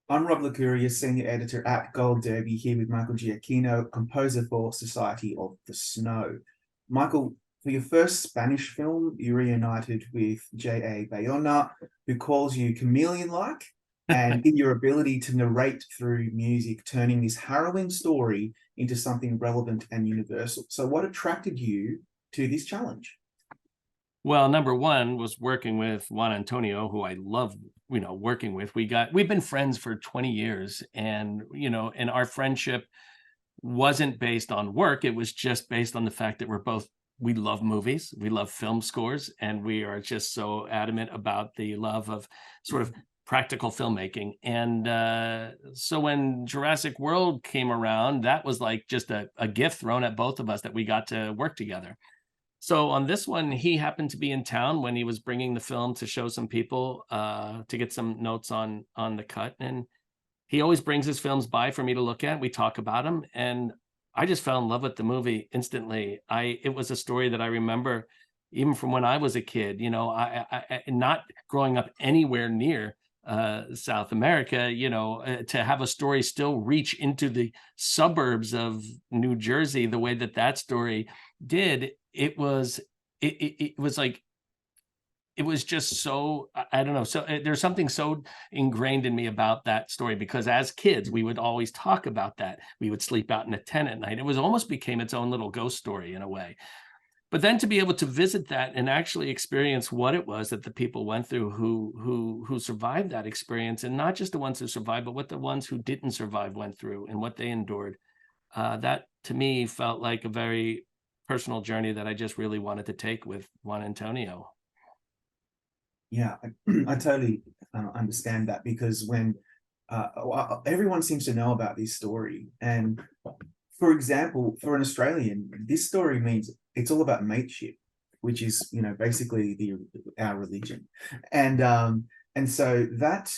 I'm Rob Licuria, Senior Editor at Gold Derby, here with Michael Giacchino, composer for Society of the Snow. Michael, for your first Spanish film, you reunited with J.A. Bayona, who calls you chameleon-like, and in your ability to narrate through music, turning this harrowing story into something relevant and universal. So what attracted you to this challenge? Well, number one was working with Juan Antonio, who I love, working with. We've been friends for 20 years, and our friendship wasn't based on work. It was just based on the fact that we love movies, we love film scores, and we are just so adamant about the love of sort of practical filmmaking. And so when Jurassic World came around, that was like just a gift thrown at both of us that we got to work together. So on this one, he happened to be in town when he was bringing the film to show some people, to get some notes on the cut. And he always brings his films by for me to look at. We talk about them, and I just fell in love with the movie instantly. It was a story that I remember even from when I was a kid. I not growing up anywhere near South America. To have a story still reach into the suburbs of New Jersey the way that story did. It was like it was just so I don't know. So there's something so ingrained in me about that story, because as kids we would always talk about that. We would sleep out in a tent at night. It was almost became its own little ghost story in a way. But then to be able to visit that and actually experience what it was that the people went through who survived that experience, and not just the ones who survived, but what the ones who didn't survive went through and what they endured. That to me felt like a very personal journey that I just really wanted to take with Juan Antonio. Yeah, I totally understand that, because when everyone seems to know about this story, and for example, for an Australian, this story means it's all about mateship, which is basically our religion, and so that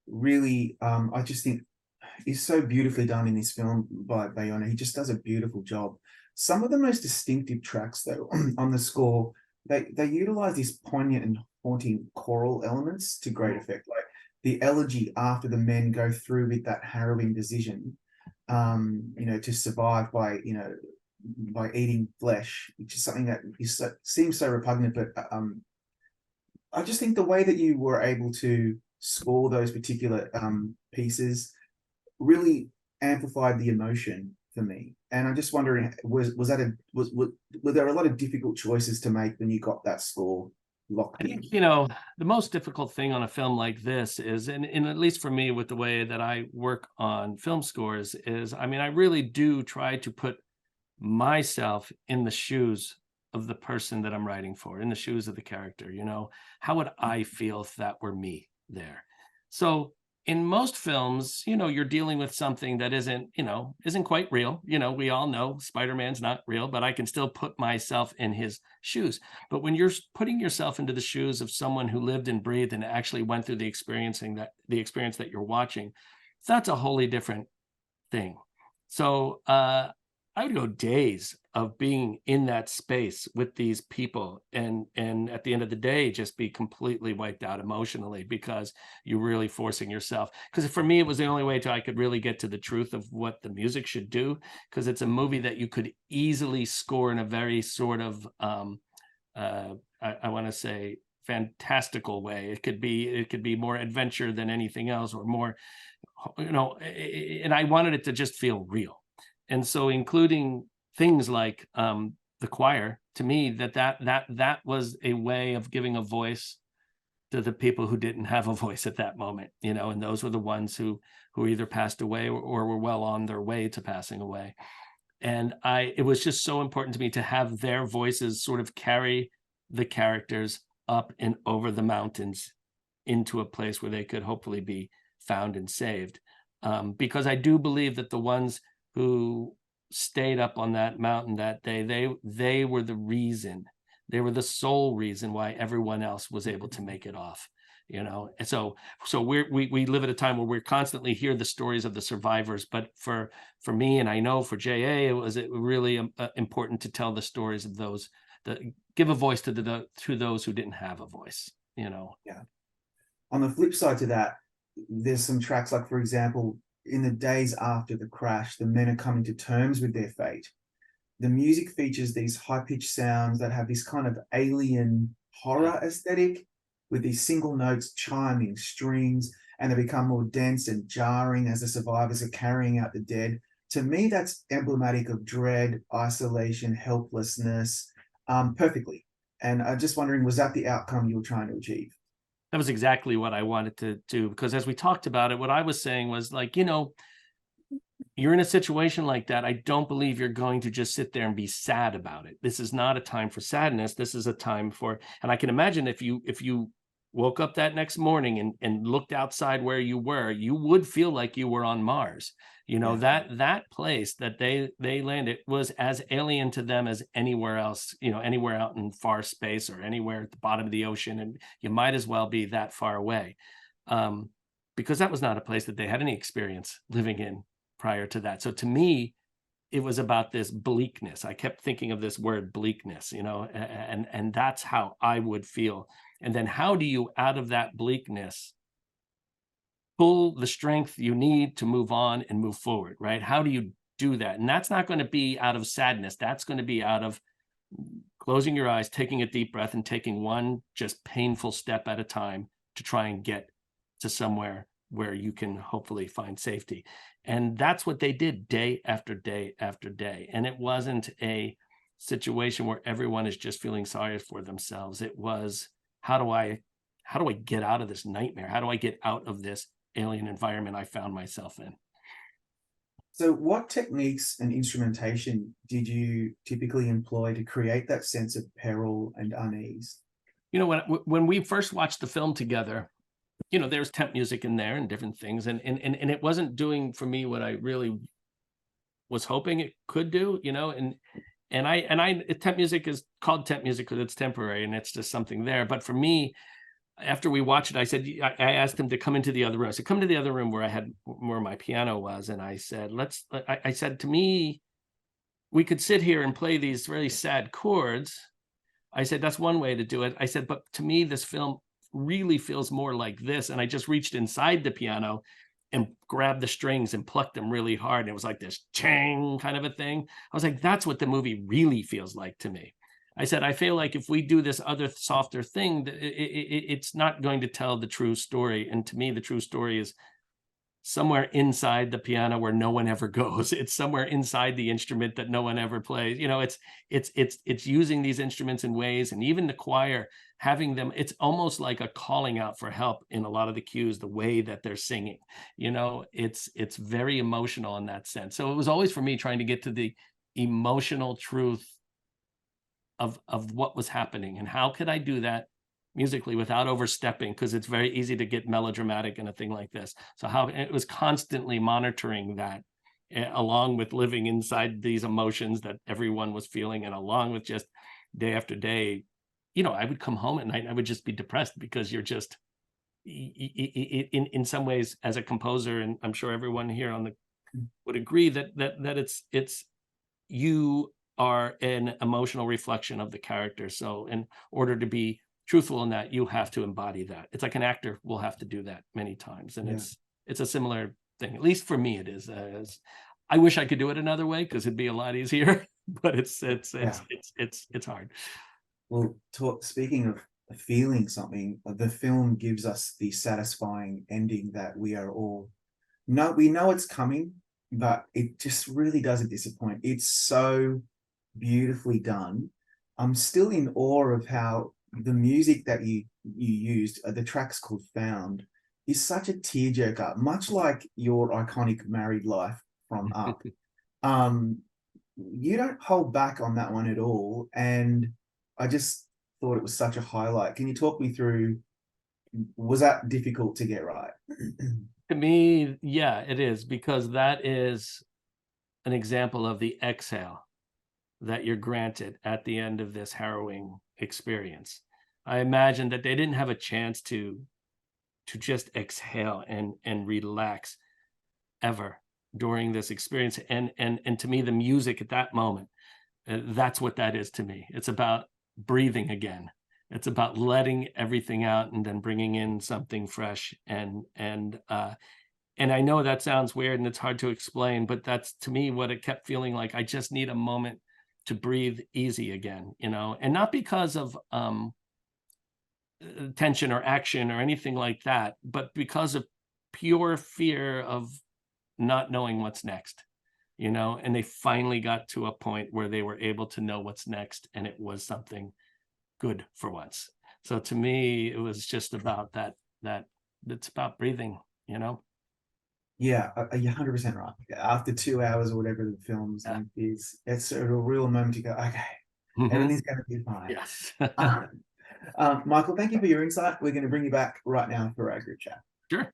really I just think is so beautifully done in this film by Bayona. He just does a beautiful job. Some of the most distinctive tracks, though, on the score, they utilize these poignant and haunting choral elements to great effect, like the elegy after the men go through with that harrowing decision, to survive by eating flesh, which is something that seems so repugnant. But I just think the way that you were able to score those particular pieces really amplified the emotion for me. And I'm just wondering, were there a lot of difficult choices to make when you got that score locked I in? think, the most difficult thing on a film like this is, and at least for me, with the way that I work on film scores, is, I mean, I really do try to put myself in the shoes of the person that I'm writing for, in the shoes of the character. How would I feel if that were me there? So in most films, you're dealing with something that isn't quite real. We all know Spider-Man's not real, but I can still put myself in his shoes. But when you're putting yourself into the shoes of someone who lived and breathed and actually went through the experience that you're watching, that's a wholly different thing. So I would go days of being in that space with these people, and at the end of the day just be completely wiped out emotionally, because you're really forcing yourself. Because for me, it was the only way I could really get to the truth of what the music should do, because it's a movie that you could easily score in a very sort of I want to say fantastical way. It could be more adventure than anything else, or more, and I wanted it to just feel real. And so including things like the choir, to me, that was a way of giving a voice to the people who didn't have a voice at that moment, and those were the ones who either passed away, or were well on their way to passing away. And it was just so important to me to have their voices sort of carry the characters up and over the mountains into a place where they could hopefully be found and saved. Because I do believe that the ones who stayed up on that mountain that day, they were the reason, they were the sole reason why everyone else was able to make it off. And so we live at a time where we're constantly hear the stories of the survivors, but for me, and I know for JA, it was really important to tell the stories of those, that give a voice to those who didn't have a voice. Yeah. On the flip side to that, there's some tracks like, for example, in the days after the crash, the men are coming to terms with their fate. The music features these high-pitched sounds that have this kind of alien horror aesthetic, with these single notes chiming strings, and they become more dense and jarring as the survivors are carrying out the dead. To me, that's emblematic of dread, isolation, helplessness, perfectly. And I'm just wondering, was that the outcome you were trying to achieve? That was exactly what I wanted to do, because as we talked about it, what I was saying was like, you're in a situation like that. I don't believe you're going to just sit there and be sad about it. This is not a time for sadness. This is a time for, and I can imagine if you woke up that next morning and looked outside where you were, you would feel like you were on Mars. Yeah. That place that they landed was as alien to them as anywhere else, anywhere out in far space or anywhere at the bottom of the ocean. And you might as well be that far away. Because that was not a place that they had any experience living in prior to that. So to me, it was about this bleakness. I kept thinking of this word bleakness, and that's how I would feel. And then how do you, out of that bleakness, pull the strength you need to move on and move forward, right? How do you do that? And that's not going to be out of sadness. That's going to be out of closing your eyes, taking a deep breath, and taking one just painful step at a time to try and get to somewhere where you can hopefully find safety. And that's what they did day after day after day. And it wasn't a situation where everyone is just feeling sorry for themselves. It was, how do I get out of this nightmare? How do I get out of this alien environment I found myself in? So what techniques and instrumentation did you typically employ to create that sense of peril and unease? When we first watched the film together, there's temp music in there and different things. And it wasn't doing for me what I really was hoping it could do, temp music is called temp music because it's temporary and it's just something there. But for me, after we watched it, I asked him to come into the other room. I said, come to the other room where my piano was. And I said, I said, to me, we could sit here and play these really sad chords. I said, that's one way to do it. I said, but to me, this film really feels more like this. And I just reached inside the piano and grabbed the strings and plucked them really hard. And it was like this chang kind of a thing. I was like, that's what the movie really feels like to me. I said, I feel like if we do this other softer thing, it's not going to tell the true story. And to me, the true story is somewhere inside the piano where no one ever goes. It's somewhere inside the instrument that no one ever plays. It's using these instruments in ways, and even the choir having them, it's almost like a calling out for help in a lot of the cues, the way that they're singing. It's very emotional in that sense. So it was always for me trying to get to the emotional truth of what was happening, and how could I do that musically without overstepping, because it's very easy to get melodramatic in a thing like this. So how it was constantly monitoring that, along with living inside these emotions that everyone was feeling, and along with just day after day, I would come home at night and I would just be depressed, because you're just in some ways, as a composer, and I'm sure everyone here would agree that it's you are an emotional reflection of the character. So in order to be truthful in that, you have to embody that. It's like an actor will have to do that many times. And it's a similar thing. At least for me, it is. I wish I could do it another way, because it'd be a lot easier, but it's hard. Well, speaking of feeling something, the film gives us the satisfying ending that we know it's coming, but it just really doesn't disappoint. It's so beautifully done. I'm still in awe of how the music that you used, the track's called Found, is such a tearjerker, much like your iconic Married Life from Up. You don't hold back on that one at all, and I just thought it was such a highlight. Can you talk me through, was that difficult to get right? To me, yeah, it is, because that is an example of the exhale that you're granted at the end of this harrowing experience. I imagine that they didn't have a chance to just exhale and relax ever during this experience. And to me, the music at that moment, that's what that is to me. It's about breathing again. It's about letting everything out and then bringing in something fresh. And I know that sounds weird and it's hard to explain, but that's to me what it kept feeling like. I just need a moment to breathe easy again, you know, and not because of tension or action or anything like that, but because of pure fear of not knowing what's next, you know, and they finally got to a point where they were able to know what's next, and it was something good for once. So to me, it was just about that it's about breathing, you know? Yeah, you're 100% right. After 2 hours or whatever the film's Yeah. length is, it's a real moment to go, okay, Mhm. everything's going to be fine. Yes. Michael, thank you for your insight. We're going to bring you back right now for our group chat. Sure.